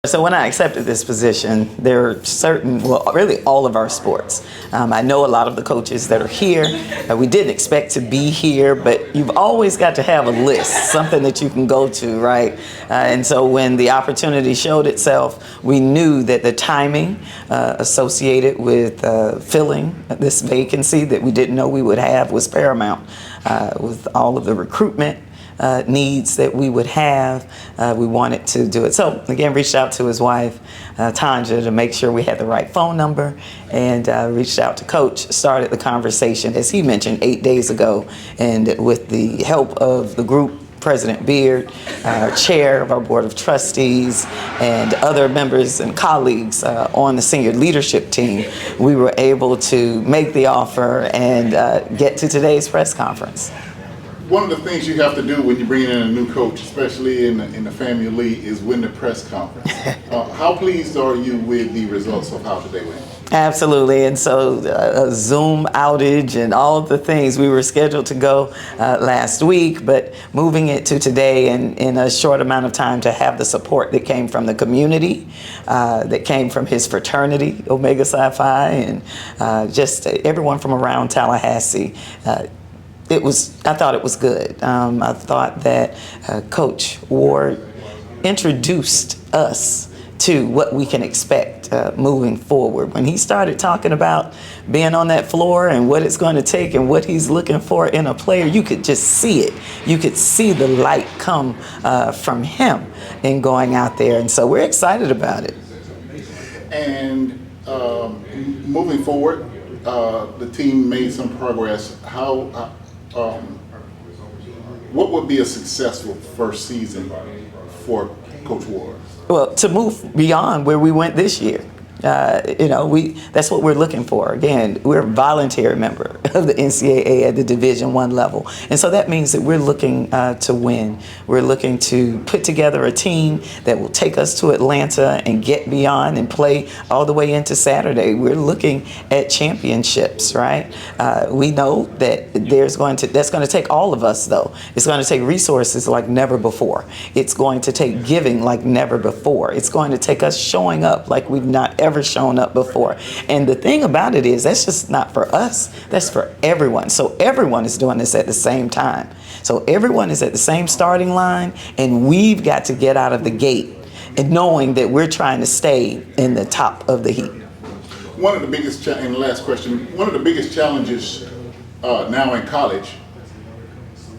So when I accepted this position, there are certain, well, really all of our sports. I know a lot of the coaches that are here. We didn't expect to be here, but you've always got to have a list, something that you can go to, right? And so when the opportunity showed itself, we knew that the timing associated with filling this vacancy that we didn't know we would have was paramount. With all of the recruitment needs that we would have, we wanted to do it. So again, reached out to his wife, Tanja, to make sure we had the right phone number, and reached out to Coach, started the conversation, as he mentioned, 8 days ago, and with the help of the group, President Beard, our chair of our board of trustees, and other members and colleagues on the senior leadership team, we were able to make the offer and get to today's press conference. One of the things you have to do when you bring in a new coach, especially in the FAMU league, is win the press conference. How pleased are you with the results of how today went? Absolutely, and so a Zoom outage and all the things, we were scheduled to go last week, but moving it to today and in a short amount of time to have the support that came from the community, that came from his fraternity, Omega Psi Phi, and just everyone from around Tallahassee. I thought it was good. I thought that Coach Ward introduced us to what we can expect moving forward. When he started talking about being on that floor and what it's going to take and what he's looking for in a player, you could just see it. You could see the light come from him in going out there. And so we're excited about it. And moving forward, the team made some progress. What would be a successful first season for Coach Ward? Well, to move beyond where we went this year. That's what we're looking for. Again, we're a voluntary member of the NCAA at the Division I level. And so that means that we're looking to win. We're looking to put together a team that will take us to Atlanta and get beyond and play all the way into Saturday. We're looking at championships, right? We know that that's going to take all of us, though. It's going to take resources like never before. It's going to take giving like never before. It's going to take us showing up like we've not ever shown up before. And the thing about it is, that's just not for us, that's for everyone. So everyone is doing this at the same time. So everyone is at the same starting line, and we've got to get out of the gate and knowing that we're trying to stay in the top of the heap. One of the biggest, and the last question, one of the biggest challenges now in college,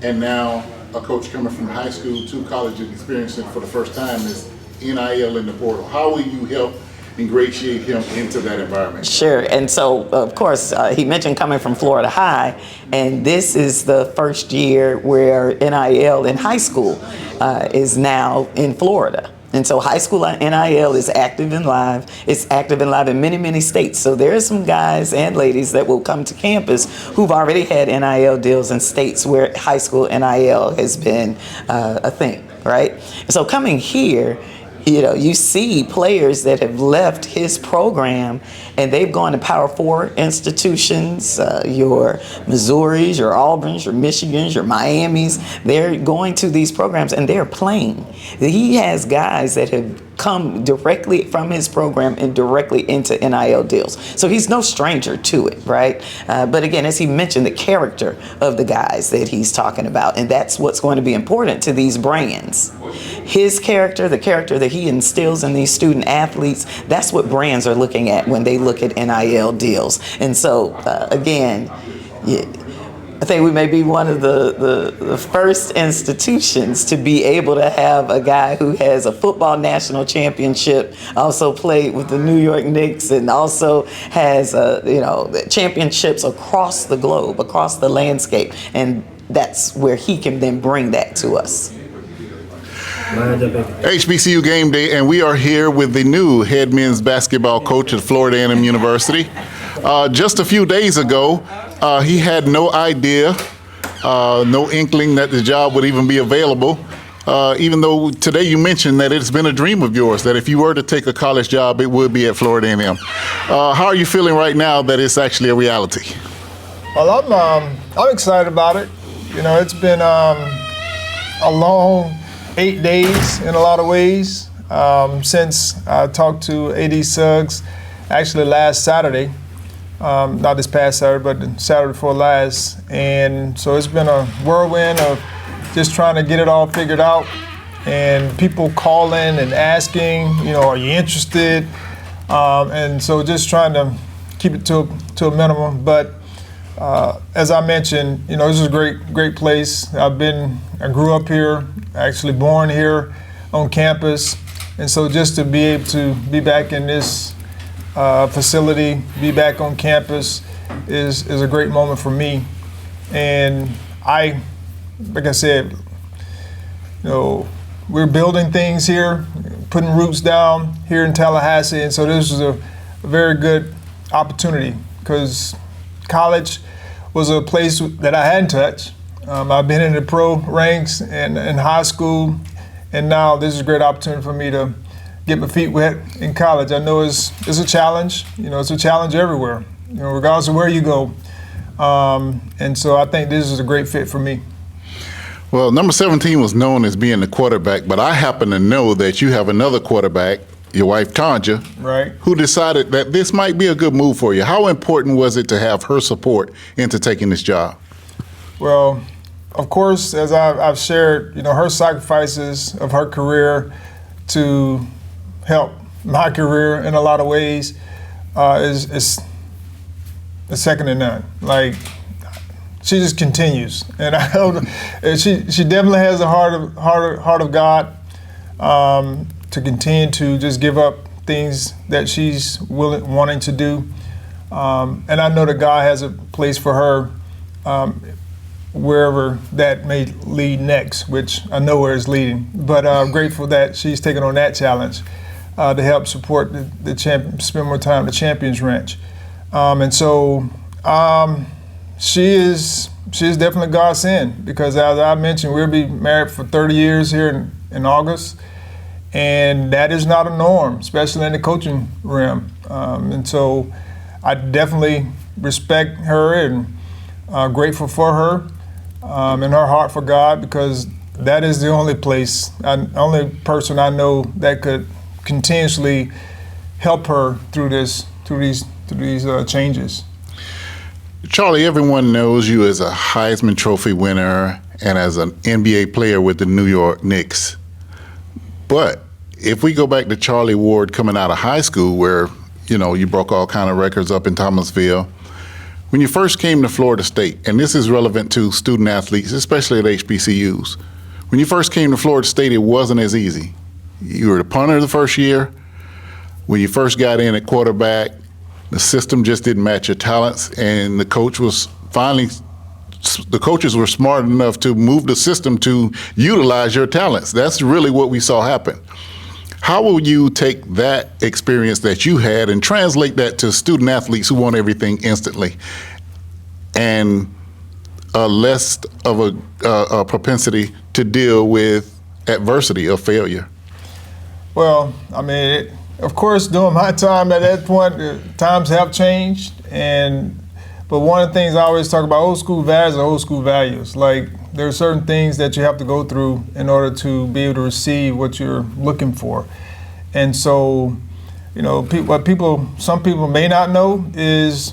and now a coach coming from high school to college and experiencing it for the first time, is NIL in the portal. How will you help ingratiate him into that environment? Sure, and so of course he mentioned coming from Florida High, and this is the first year where NIL in high school is now in Florida. And so high school NIL is active and live. It's active and live in many, many states. So there are some guys and ladies that will come to campus who've already had NIL deals in states where high school NIL has been a thing, right? So coming here, you see players that have left his program and they've gone to Power 4 institutions, your Missouris, your Auburn's, your Michigans, your Miamis. They're going to these programs and they're playing. He has guys that have come directly from his program and directly into NIL deals. So he's no stranger to it, right? But again, as he mentioned, the character of the guys that he's talking about, and that's what's going to be important to these brands. His character, the character that he instills in these student athletes, that's what brands are looking at when they look at NIL deals. And so, again, I think we may be one of the first institutions to be able to have a guy who has a football national championship, also played with the New York Knicks, and also has championships across the globe, across the landscape, and that's where he can then bring that to us. HBCU Game Day, and we are here with the new head men's basketball coach at Florida A&M University. Just a few days ago, he had no idea, no inkling that the job would even be available, even though today you mentioned that it's been a dream of yours, that if you were to take a college job, it would be at Florida A&M. How are you feeling right now that it's actually a reality? Well, I'm excited about it. It's been a long 8 days in a lot of ways. since I talked to AD Suggs, actually last Saturday, not this past Saturday, but the Saturday before last. And so it's been a whirlwind of just trying to get it all figured out, and people calling and asking, are you interested? And so just trying to keep it to a minimum. But as I mentioned, this is a great place. I grew up here, actually born here on campus. And so just to be able to be back in this facility, be back on campus is a great moment for me. And like I said, we're building things here, putting roots down here in Tallahassee. And so this was a very good opportunity, because college was a place that I hadn't touched. I've been in the pro ranks and in high school, and now this is a great opportunity for me to get my feet wet in college. I know it's a challenge. It's a challenge everywhere, regardless of where you go. And so I think this is a great fit for me. Well, number 17 was known as being the quarterback, but I happen to know that you have another quarterback, your wife Tanja, right, who decided that this might be a good move for you. How important was it to have her support into taking this job? Well, of course, as I've shared, her sacrifices of her career to help my career in a lot of ways is second to none. Like, she just continues, and I know she definitely has the heart of God to continue to just give up things that she's wanting to do, and I know that God has a place for her wherever that may lead next, which I know where it's leading. But I'm grateful that she's taken on that challenge to help support the champion, spend more time at the Champions Ranch, and so. She is definitely God's send, because as I mentioned, we'll be married for 30 years here in August, and that is not a norm, especially in the coaching realm. And so I definitely respect her and grateful for her and her heart for God, because that is the only only person I know that could continuously help her through these changes. Charlie, everyone knows you as a Heisman Trophy winner and as an NBA player with the New York Knicks. But if we go back to Charlie Ward coming out of high school, where you broke all kind of records up in Thomasville, when you first came to Florida State, and this is relevant to student athletes, especially at HBCUs, when you first came to Florida State, it wasn't as easy. You were the punter the first year. When you first got in at quarterback, the system just didn't match your talents, and the coaches were smart enough to move the system to utilize your talents. That's really what we saw happen. How will you take that experience that you had and translate that to student athletes who want everything instantly and less of a propensity to deal with adversity or failure? Well, I mean, of course, during my time at that point, times have changed, but one of the things I always talk about, old school values are old school values. Like, there are certain things that you have to go through in order to be able to receive what you're looking for. And so, some people may not know is,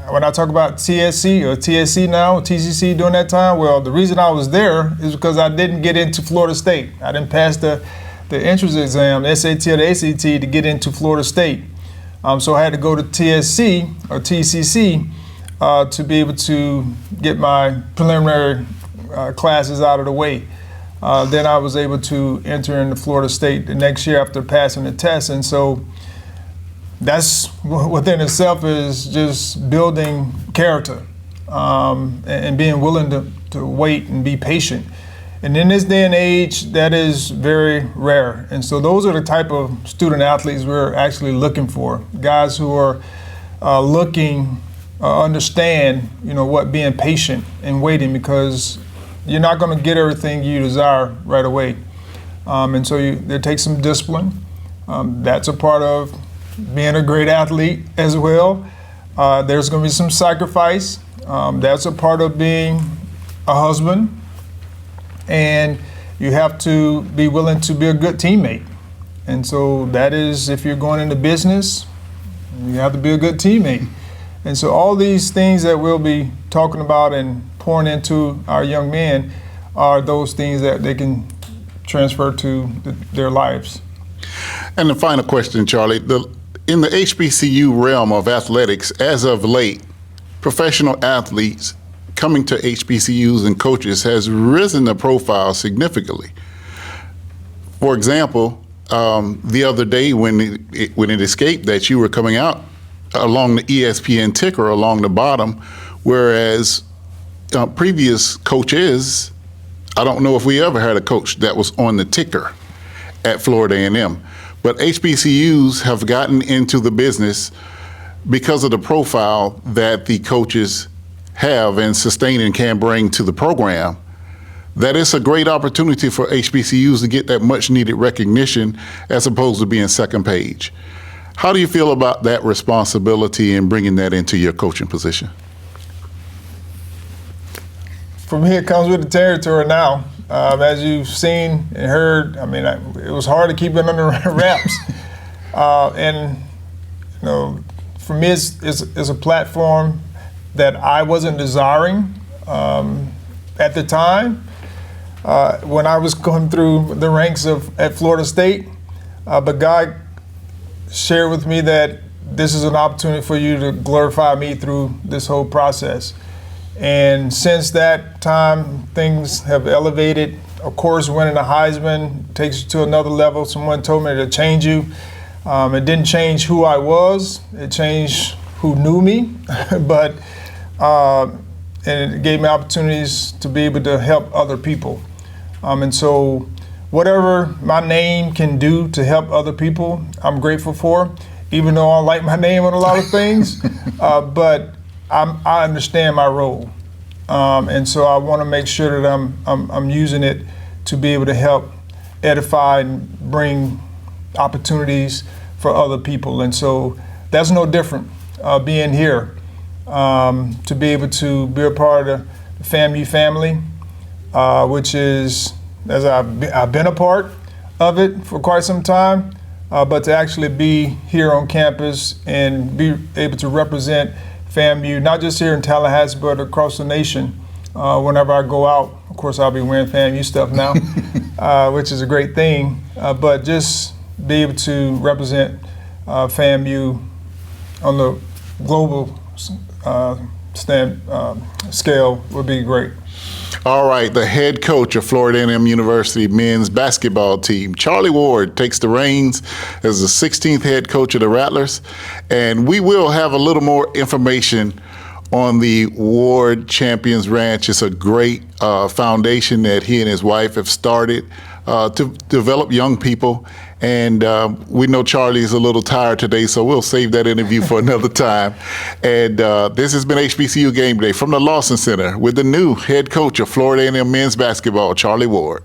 when I talk about TSC or TSC now, TCC during that time, well, the reason I was there is because I didn't get into Florida State. I didn't pass the entrance exam, the SAT or the ACT, to get into Florida State. So I had to go to TSC or TCC to be able to get my preliminary classes out of the way. Then I was able to enter into Florida State the next year after passing the test. And so that's within itself is just building character and being willing to wait and be patient. And in this day and age, that is very rare. And so those are the type of student athletes we're actually looking for. Guys who are looking, understand, what being patient and waiting, because you're not going to get everything you desire right away. And so it takes some discipline. That's a part of being a great athlete as well. There's going to be some sacrifice. That's a part of being a husband. And you have to be willing to be a good teammate. And so that is, if you're going into business, you have to be a good teammate. And so all these things that we'll be talking about and pouring into our young men are those things that they can transfer to their lives. And the final question, Charlie, in the HBCU realm of athletics, as of late, professional athletes coming to HBCUs and coaches has risen the profile significantly. For example, the other day when it escaped that you were coming out along the ESPN ticker along the bottom, whereas previous coaches, I don't know if we ever had a coach that was on the ticker at Florida A&M. But HBCUs have gotten into the business because of the profile that the coaches have and sustain and can bring to the program, that it's a great opportunity for HBCUs to get that much needed recognition as opposed to being second page. How do you feel about that responsibility and bringing that into your coaching position? For me, it comes with the territory now. As you've seen and heard, I mean, it was hard to keep it under wraps. And, you know, for me, it's a platform that I wasn't desiring at the time when I was going through the ranks at Florida State. But God shared with me that this is an opportunity for you to glorify me through this whole process. And since that time, things have elevated. Of course, winning a Heisman takes you to another level. Someone told me to change you. It didn't change who I was. It changed who knew me. But and it gave me opportunities to be able to help other people. And so whatever my name can do to help other people, I'm grateful for, even though I don't like my name on a lot of things. But I understand my role, and so I want to make sure that I'm using it to be able to help edify and bring opportunities for other people. And so that's no different being here, to be able to be a part of the FAMU family, which is, as I've been a part of it for quite some time, but to actually be here on campus and be able to represent FAMU, not just here in Tallahassee, but across the nation. Whenever I go out, of course, I'll be wearing FAMU stuff now, which is a great thing. But just be able to represent FAMU on the global scale would be great. All right, the head coach of Florida A&M University men's basketball team, Charlie Ward, takes the reins as the 16th head coach of the Rattlers. And we will have a little more information on the Ward Champions Ranch. It's a great foundation that he and his wife have started to develop young people. And we know Charlie is a little tired today, so we'll save that interview for another time. And this has been HBCU Game Day from the Lawson Center with the new head coach of Florida A&M men's basketball, Charlie Ward.